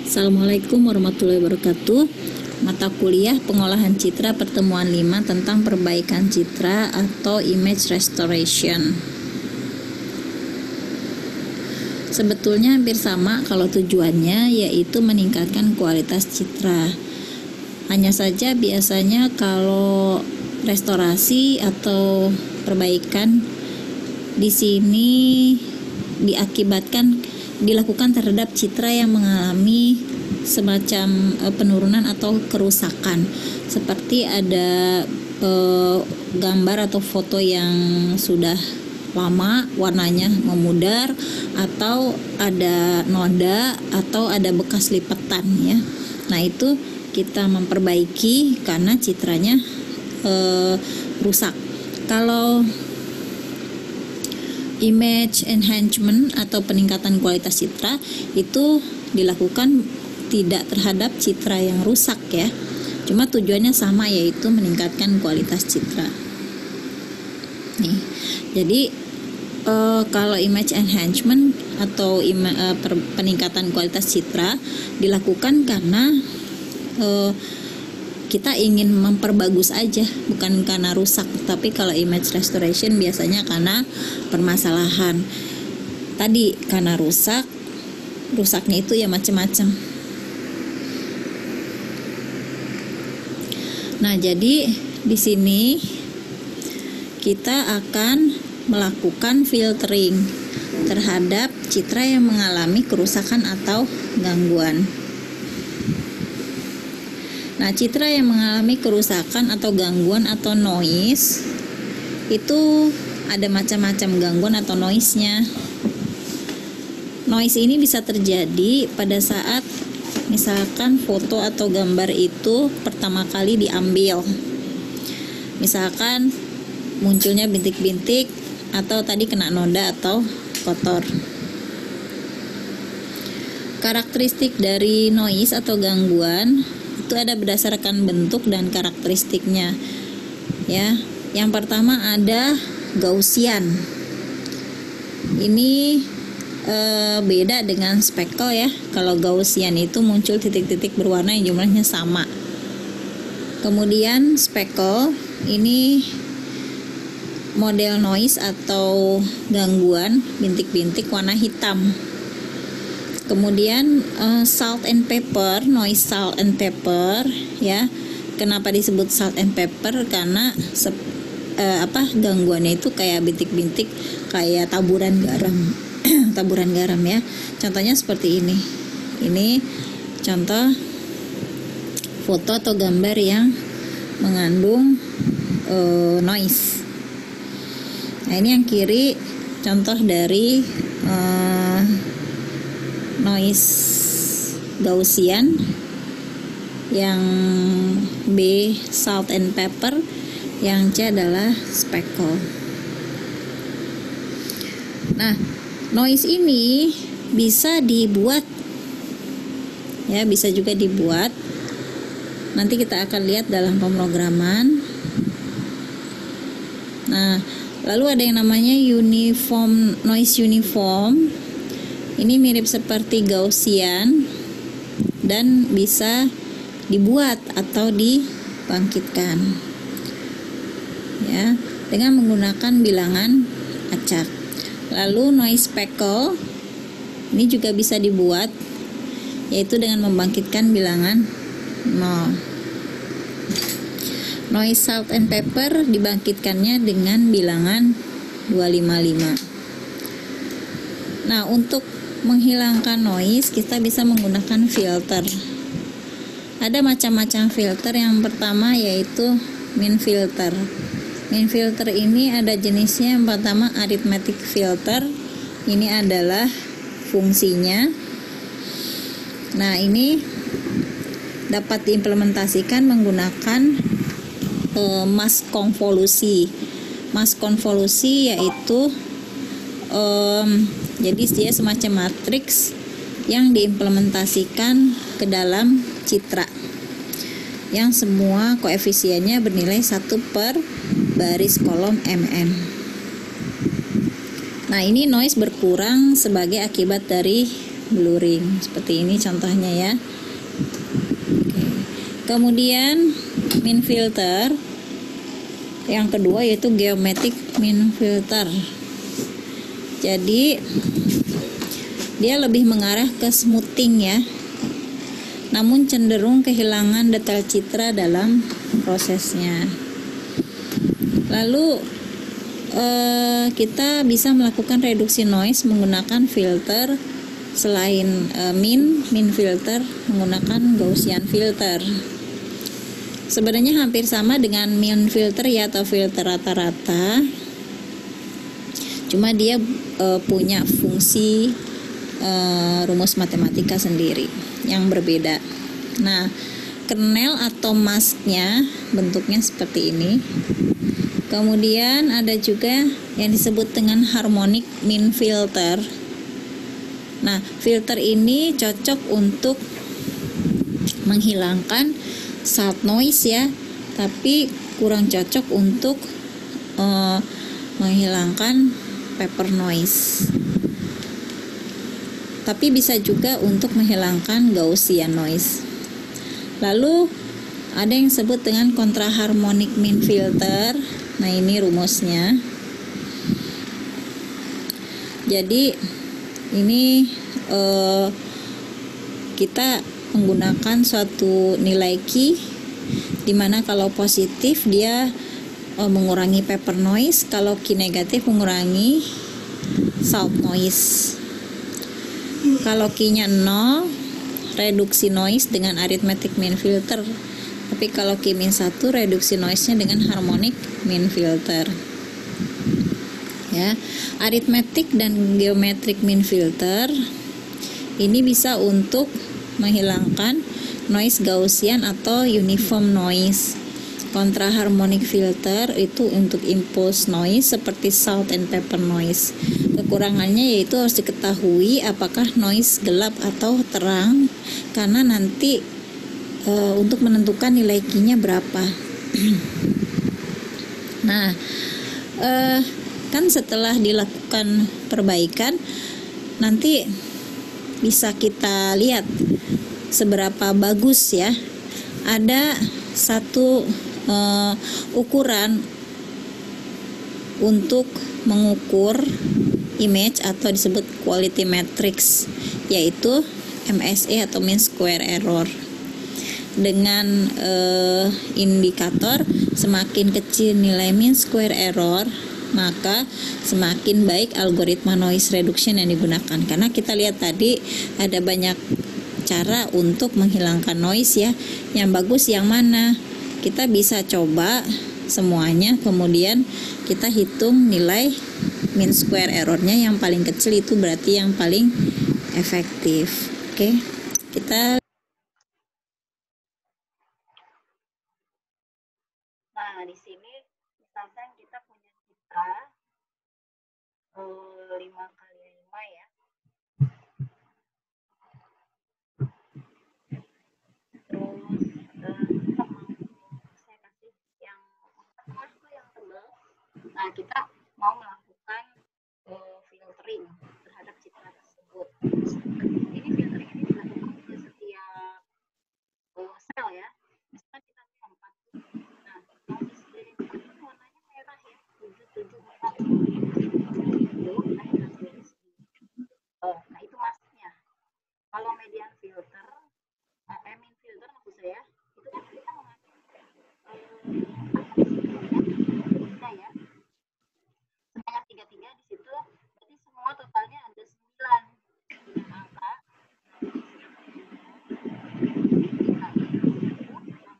Assalamualaikum warahmatullahi wabarakatuh. Mata kuliah pengolahan citra pertemuan 5 tentang perbaikan citra atau image restoration. Sebetulnya hampir sama kalau tujuannya, yaitu meningkatkan kualitas citra. Hanya saja biasanya kalau restorasi atau perbaikan di sini dilakukan terhadap citra yang mengalami semacam penurunan atau kerusakan, seperti ada gambar atau foto yang sudah lama warnanya memudar, atau ada noda, atau ada bekas lipatan ya. Nah, itu kita memperbaiki karena citranya rusak. Kalau image enhancement atau peningkatan kualitas citra itu dilakukan tidak terhadap citra yang rusak ya, cuma tujuannya sama, yaitu meningkatkan kualitas citra. Nih, jadi kalau image enhancement atau peningkatan kualitas citra dilakukan karena kita ingin memperbagus aja, bukan karena rusak. Tapi kalau image restoration biasanya karena permasalahan. Tadi karena rusaknya itu ya macam-macam. Nah, jadi di sini kita akan melakukan filtering terhadap citra yang mengalami kerusakan atau gangguan. Nah, citra yang mengalami kerusakan atau gangguan atau noise itu ada macam-macam gangguan atau noise-nya. Noise ini bisa terjadi pada saat misalkan foto atau gambar itu pertama kali diambil. Misalkan munculnya bintik-bintik atau tadi kena noda atau kotor. Karakteristik dari noise atau gangguan itu ada berdasarkan bentuk dan karakteristiknya ya. Yang pertama ada Gaussian. Ini beda dengan speckle ya. Kalau Gaussian itu muncul titik-titik berwarna yang jumlahnya sama. Kemudian speckle ini model noise atau gangguan bintik-bintik warna hitam. Kemudian salt and pepper, noise salt and pepper ya. Kenapa disebut salt and pepper? Karena gangguannya itu kayak bintik-bintik, kayak taburan garam. Taburan garam ya. Contohnya seperti ini. Ini contoh foto atau gambar yang mengandung noise. Nah, ini yang kiri contoh dari noise Gaussian, yang B salt and pepper, yang C adalah speckle. Nah, noise ini bisa dibuat ya, bisa juga dibuat. Nanti kita akan lihat dalam pemrograman. Nah, lalu ada yang namanya uniform noise uniform. Ini mirip seperti Gaussian dan bisa dibuat atau dibangkitkan ya, dengan menggunakan bilangan acak. Lalu noise speckle ini juga bisa dibuat, yaitu dengan membangkitkan bilangan 0. Noise salt and pepper dibangkitkannya dengan bilangan 255. Nah, untuk menghilangkan noise kita bisa menggunakan filter. Ada macam-macam filter. Yang pertama yaitu min filter. Min filter ini ada jenisnya. Yang pertama arithmetic filter. Ini adalah fungsinya. Nah, ini dapat diimplementasikan menggunakan mask konvolusi. Mask konvolusi yaitu jadi dia semacam matriks yang diimplementasikan ke dalam citra, yang semua koefisiennya bernilai 1 per baris kolom mm. Nah, ini noise berkurang sebagai akibat dari blurring. Seperti ini contohnya ya. Kemudian min filter yang kedua yaitu geometric min filter. Jadi dia lebih mengarah ke smoothing ya, namun cenderung kehilangan detail citra dalam prosesnya. Lalu kita bisa melakukan reduksi noise menggunakan filter selain min filter menggunakan Gaussian filter. Sebenarnya hampir sama dengan min filter ya, atau filter rata-rata, cuma dia punya fungsi rumus matematika sendiri yang berbeda. Nah, kernel atau masknya bentuknya seperti ini. Kemudian ada juga yang disebut dengan harmonic min filter. Nah, filter ini cocok untuk menghilangkan salt noise ya, tapi kurang cocok untuk menghilangkan paper noise. Tapi bisa juga untuk menghilangkan Gaussian noise. Lalu ada yang disebut dengan kontraharmonic min filter. Nah, ini rumusnya. Jadi ini kita menggunakan suatu nilai Q, dimana kalau positif dia mengurangi paper noise, kalau Q negatif mengurangi salt noise. Kalau Q-nya 0, reduksi noise dengan arithmetic min filter. Tapi kalau Q-1, reduksi noise-nya dengan harmonic min filter. Ya, arithmetic dan geometric min filter ini bisa untuk menghilangkan noise Gaussian atau uniform noise. Kontraharmonic filter itu untuk impulse noise seperti salt and pepper noise. Kekurangannya yaitu harus diketahui apakah noise gelap atau terang, karena nanti untuk menentukan nilai Q-nya berapa. Nah, kan setelah dilakukan perbaikan nanti bisa kita lihat seberapa bagus ya. Ada satu ukuran untuk mengukur image atau disebut quality matrix, yaitu MSE atau mean square error. Dengan indikator semakin kecil nilai mean square error, maka semakin baik algoritma noise reduction yang digunakan. Karena kita lihat tadi ada banyak cara untuk menghilangkan noise ya. Yang bagus yang mana? Kita bisa coba semuanya, kemudian kita hitung nilai mean square errornya yang paling kecil, itu berarti yang paling efektif. Oke, kita. Nah, di sini misalkan kita punya citra 5x5 ya. Terus saya kasih yang tengah tuh yang tebal. Nah, kita mau melakukan filtering terhadap citra tersebut. Ini filtering ini dilakukan ke setiap sel ya. Misalkan kita punya 4. Nah, yang di sini warnanya merah ya, 774. Nah, itu maksudnya. Kalau median filter, mean filter maksud saya, itu kan kita mengambil tiga ya. Sebanyak 33 di situ, berarti semua totalnya ada 9 angka. Dikali 7 sesuai dengan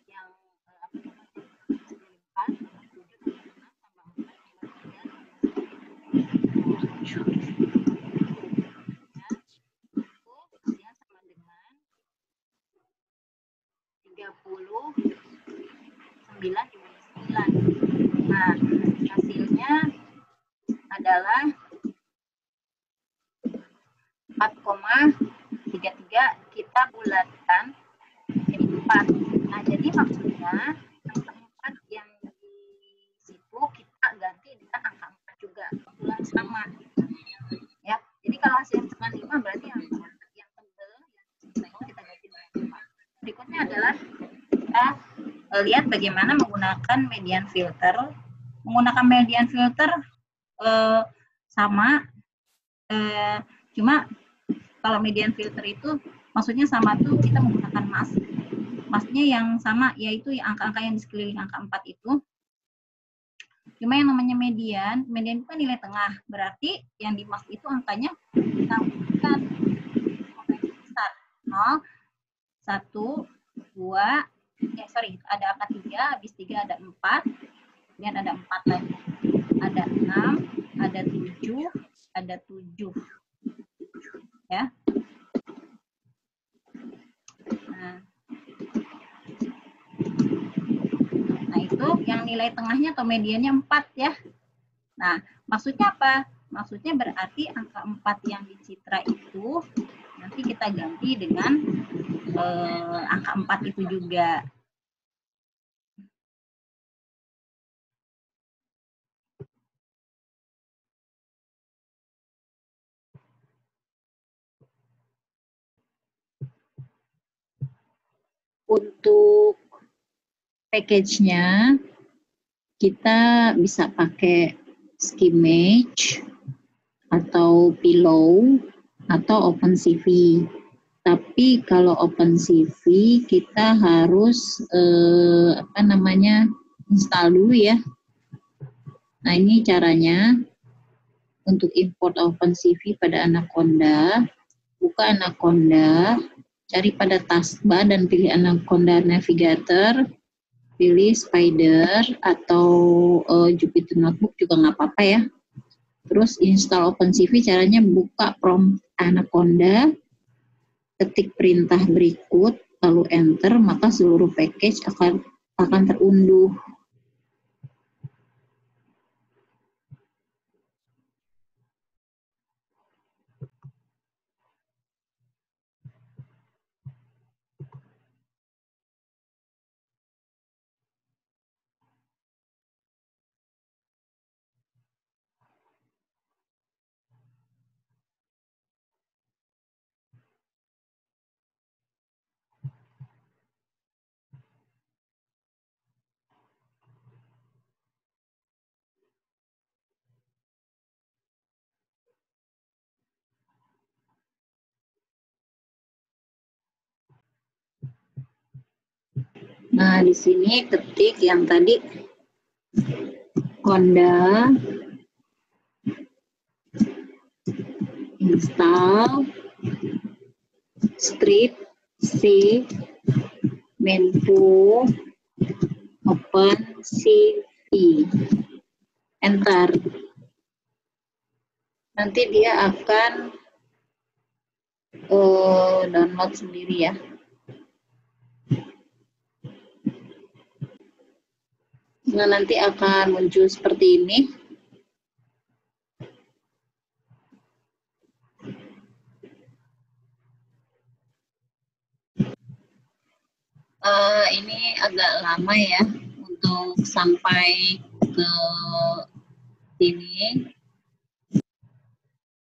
yang sebelumnya. 7 tambah 6 tambah 4 tambah 3 tambah 9 sama dengan 39 dibagi 9. Nah, hasilnya adalah 4,33. Kita bulatkan jadi 4. Nah, jadi maksudnya angka 4 yang di situ kita ganti dengan angka 4 juga, kebetulan sama ya. masih tekan 5 berarti yang tebal kita ganti dengan 4. Berikutnya adalah kita lihat bagaimana menggunakan median filter. Menggunakan median filter sama, cuma kalau median filter itu maksudnya sama tuh kita menggunakan masknya yang sama, yaitu angka-angka yang di sekeliling angka 4 itu. Cuma yang namanya median itu kan nilai tengah, berarti yang di mask itu angkanya kita bukan besar, 0, 1, 2, ada angka 3, habis 3 ada 4, kemudian ada 4 lagi, ada 6, ada 7, ada 7. Ya. Nah, itu yang nilai tengahnya atau mediannya 4 ya. Nah, maksudnya apa? Maksudnya berarti angka 4 yang dicitra itu nanti kita ganti dengan angka 4 itu juga. Untuk package-nya kita bisa pakai Skimage atau Pillow atau OpenCV. Tapi kalau OpenCV kita harus install dulu ya. Nah, ini caranya untuk import OpenCV pada Anaconda. Buka Anaconda, cari pada taskbar dan pilih Anaconda Navigator, pilih Spider atau Jupyter Notebook juga nggak apa-apa ya. Terus install OpenCV, caranya buka prompt Anaconda, ketik perintah berikut, lalu enter, maka seluruh package akan terunduh. Nah, di sini ketik yang tadi Conda install strip C menpo open CV, enter. Nanti dia akan download sendiri ya. Nah, nanti akan muncul seperti ini. Ini agak lama ya untuk sampai ke sini.